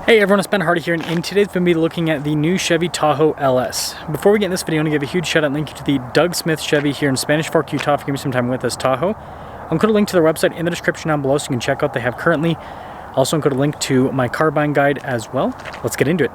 Hey everyone, it's Ben Hardy here, and in today's video, we'll be looking at the new Chevy Tahoe LS. Before we get in this video, I want to give a huge shout out and thank you to the Doug Smith Chevy here in Spanish Fork, Utah for giving me some time with this Tahoe. I'll include a link to their website in the description down below so you can check out what they have currently. Also include a link to my car buying guide as well. Let's get into it.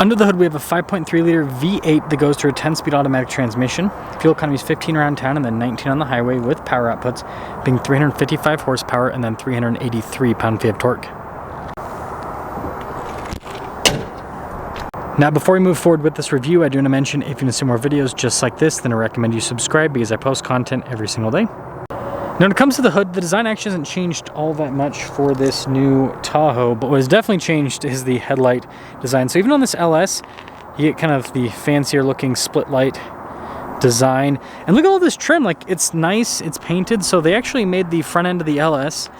Under the hood, we have a 5.3 liter V8 that goes through a 10-speed automatic transmission. Fuel economy is 15 around town and then 19 on the highway, with power outputs being 355 horsepower and then 383 pound-feet of torque. Now, before we move forward with this review, I do want to mention if you want to see more videos just like this, then I recommend you subscribe because I post content every single day. Now, when it comes to the hood, the design actually hasn't changed all that much for this new Tahoe, but what has definitely changed is the headlight design. So even on this LS, you get kind of the fancier looking split light design. And look at all this trim, like it's nice, it's painted, so they actually made the front end of the LS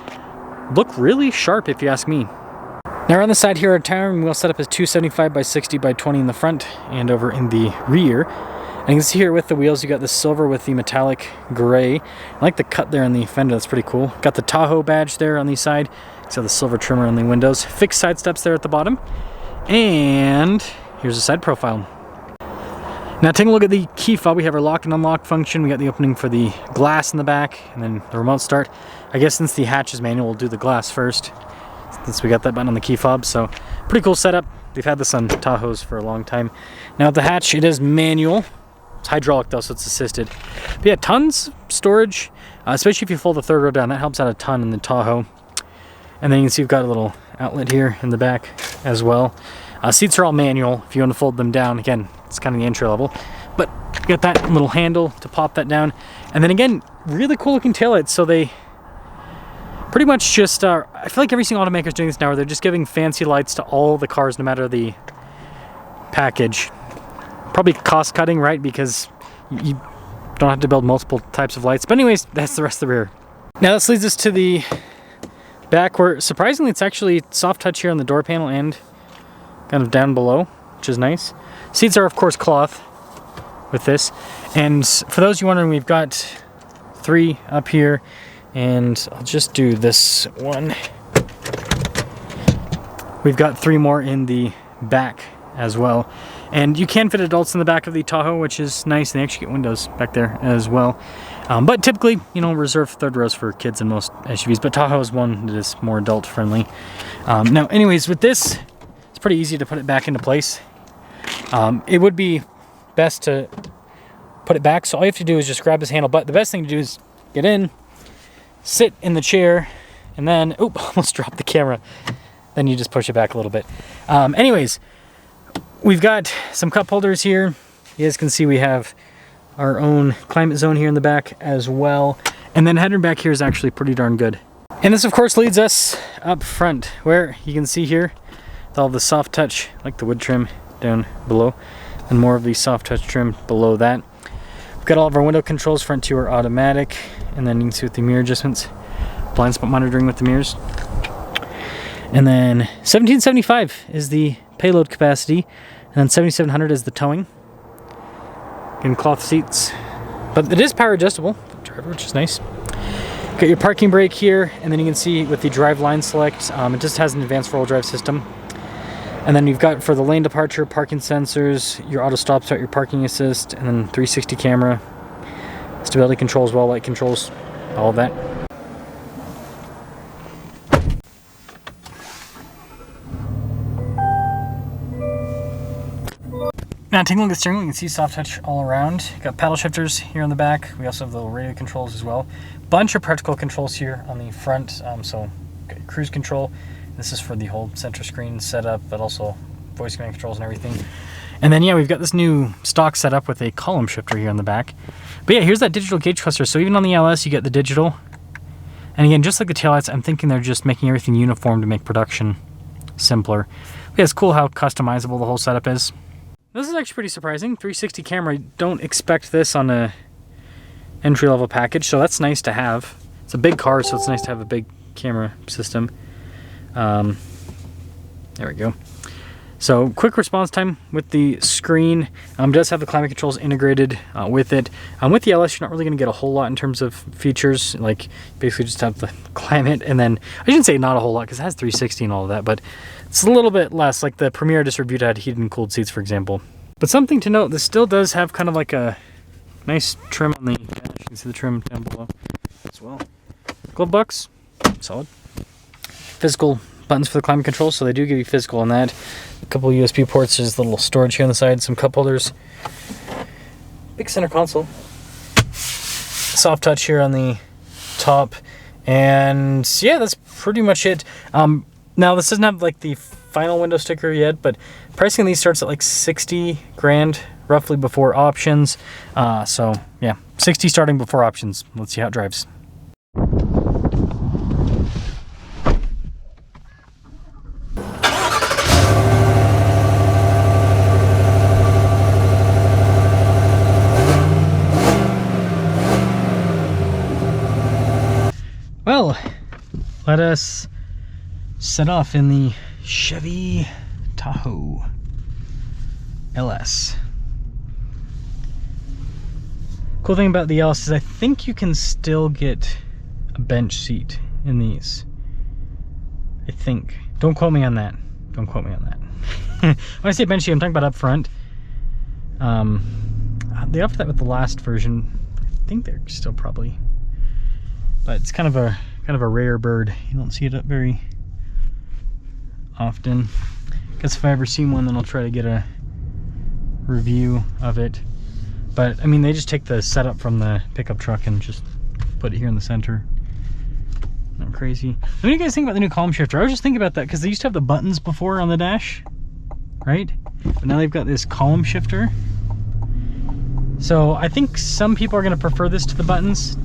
look really sharp if you ask me. Now on the side here, our tire wheel setup is 275 by 60 by 20 in the front and over in the rear. And you can see here with the wheels, you got the silver with the metallic gray. I like the cut there on the fender, that's pretty cool. Got the Tahoe badge there on the side. So the silver trimmer on the windows. Fixed side steps there at the bottom. And here's a side profile. Now taking a look at the key fob, we have our lock and unlock function. We got the opening for the glass in the back and then the remote start. I guess since the hatch is manual, we'll do the glass first, since we got that button on the key fob. So pretty cool setup. We've had this on Tahoes for a long time. Now the hatch, it is manual. It's hydraulic though, so it's assisted. But yeah, tons of storage, especially if you fold the third row down. That helps out a ton in the Tahoe. And then you can see you've got a little outlet here in the back as well. Seats are all manual if you want to fold them down. Again, it's kind of the entry level. But you got that little handle to pop that down. And then again, really cool looking taillights. So they pretty much just, I feel like every single automaker is doing this now, where they're just giving fancy lights to all the cars no matter the package. Probably cost cutting, right? Because you don't have to build multiple types of lights. But anyways, that's the rest of the rear. Now this leads us to the back, where surprisingly it's actually soft touch here on the door panel and kind of down below, which is nice. Seats are of course cloth with this. And for those you wondering, we've got 3 up here, and I'll just do this one. We've got 3 more in the back as well. And you can fit adults in the back of the Tahoe, which is nice. They actually get windows back there as well. But typically, you know, reserve third rows for kids in most SUVs. But Tahoe is one that is more adult friendly. Now, anyways, with this, it's pretty easy to put it back into place. It would be best to put it back. So all you have to do is just grab this handle. But the best thing to do is get in, sit in the chair, and then, oop, almost dropped the camera. Then you just push it back a little bit. Anyways, we've got some cup holders here. You guys can see we have our own climate zone here in the back as well. And then headroom back here is actually pretty darn good. And this of course leads us up front, where you can see here with all the soft touch, like the wood trim down below, and more of the soft touch trim below that. We've got all of our window controls. Front 2 are automatic. And then you can see with the mirror adjustments, blind spot monitoring with the mirrors. And then 1775 is the payload capacity, and then 7700 is the towing. Again, cloth seats, but it is power adjustable for the driver, which is nice. Got your parking brake here, and then you can see with the drive line select, it just has an advanced four-wheel drive system. And then you've got for the lane departure, parking sensors, your auto stop start, your parking assist, and then 360 camera, stability controls, well light controls, all of that. Now taking a look at the steering wheel, you can see soft touch all around. Got paddle shifters here on the back. We also have the little radio controls as well. Bunch of practical controls here on the front. So got your cruise control. This is for the whole center screen setup, but also voice command controls and everything. And then yeah, we've got this new stock setup with a column shifter here on the back. But yeah, here's that digital gauge cluster. So even on the LS, you get the digital. And again, just like the taillights, I'm thinking they're just making everything uniform to make production simpler. But yeah, it's cool how customizable the whole setup is. This is actually pretty surprising. 360 camera, don't expect this on a entry-level package, so that's nice to have. It's a big car, so it's nice to have a big camera system. There we go. So quick response time with the screen. Does have the climate controls integrated with it. With the LS, you're not really going to get a whole lot in terms of features. Like basically just have the climate, and then I shouldn't say not a whole lot because it has 360 and all of that, but it's a little bit less. Like the Premier I just reviewed had heated and cooled seats, for example. But something to note, this still does have kind of like a nice trim on the dash. You can see the trim down below as well. Glove box, solid. Physical buttons for the climate control, so they do give you physical on that. A couple USB ports, there's a little storage here on the side, some cup holders. Big center console. Soft touch here on the top. And yeah, that's pretty much it. Now this doesn't have like the final window sticker yet, but pricing on these starts at like 60 grand roughly before options. So yeah, 60 starting before options. Let's see how it drives. Well, let us set off in the Chevy Tahoe LS. Cool thing about the LS is I think you can still get a bench seat in these. I think. Don't quote me on that. Don't quote me on that. When I say bench seat, I'm talking about up front. They offered that with the last version. I think they're still probably, but it's kind of a rare bird. You don't see it up very often. Guess if I ever see one, then I'll try to get a review of it. But I mean, they just take the setup from the pickup truck and just put it here in the center. Not crazy. What do you guys think about the new column shifter? I was just thinking about that because they used to have the buttons before on the dash, right? But now they've got this column shifter. So I think some people are going to prefer this to the buttons.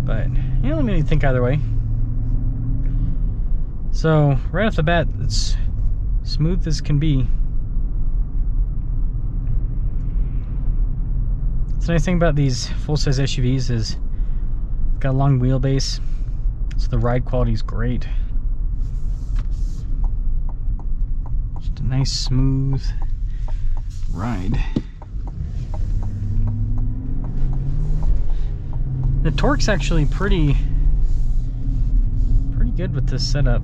But yeah, let me think either way. So right off the bat, it's smooth as can be. The nice thing about these full-size SUVs is it's got a long wheelbase, so the ride quality is great. Just a nice smooth ride. The torque's actually pretty good with this setup.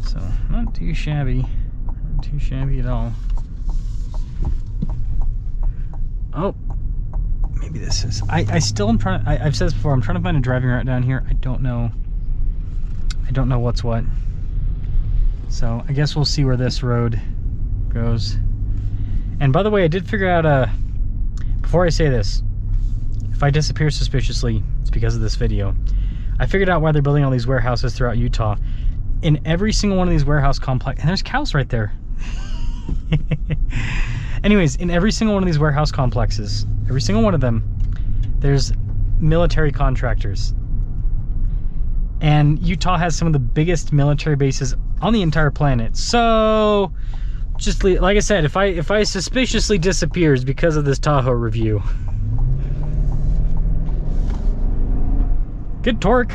So not too shabby. Not too shabby at all. Oh, maybe this is. I still am trying. I've said this before. I'm trying to find a driving route down here. I don't know what's what. So I guess we'll see where this road goes. And by the way, I did figure out. Before I say this, if I disappear suspiciously, it's because of this video. I figured out why they're building all these warehouses throughout Utah. In every single one of these warehouse complexes, and there's cows right there. Anyways, in every single one of these warehouse complexes, every single one of them, there's military contractors. And Utah has some of the biggest military bases on the entire planet. So, just like I said, if I suspiciously disappears because of this Tahoe review. Good torque.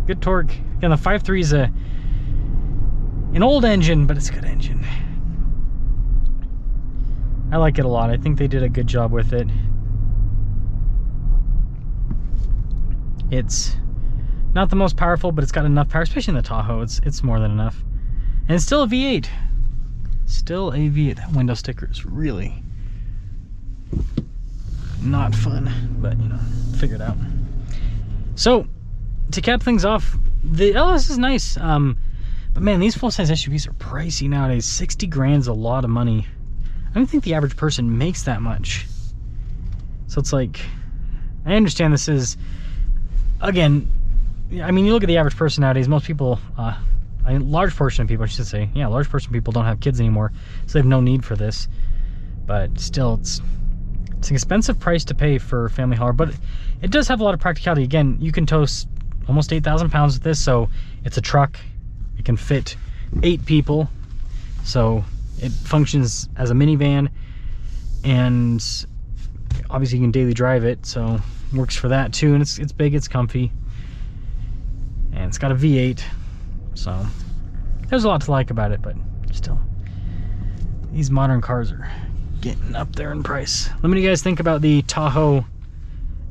Good torque. Again, the 5.3 is an old engine, but it's a good engine. I like it a lot. I think they did a good job with it. It's not the most powerful, but it's got enough power, especially in the Tahoe. It's more than enough. And it's still a V8. Still a V8. That window sticker is really not fun, but you know, figure it out. So, to cap things off, the LS is nice. But man, these full-size SUVs are pricey nowadays. 60 grand's a lot of money. I don't think the average person makes that much. So it's like, I understand this is, again, I mean, you look at the average person nowadays, most people, a large portion of people, I should say, yeah, a large portion of people don't have kids anymore, so they have no need for this. But still, it's an expensive price to pay for a family hauler, but it does have a lot of practicality. Again, you can tow almost 8,000 pounds with this, so it's a truck. It can fit 8 people, so it functions as a minivan, and obviously you can daily drive it, so works for that too. And it's big, it's comfy. It's got a V8, so there's a lot to like about it, but still, these modern cars are getting up there in price. Let me know what you guys think about the Tahoe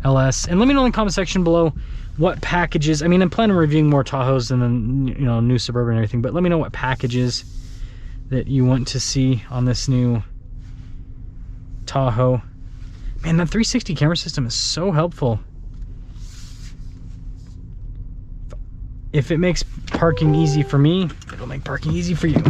LS, and let me know in the comment section below what packages. I mean, I'm planning on reviewing more Tahoes and then, you know, new Suburban and everything, but let me know what packages that you want to see on this new Tahoe. Man, that 360 camera system is so helpful. If it makes parking easy for me, it'll make parking easy for you.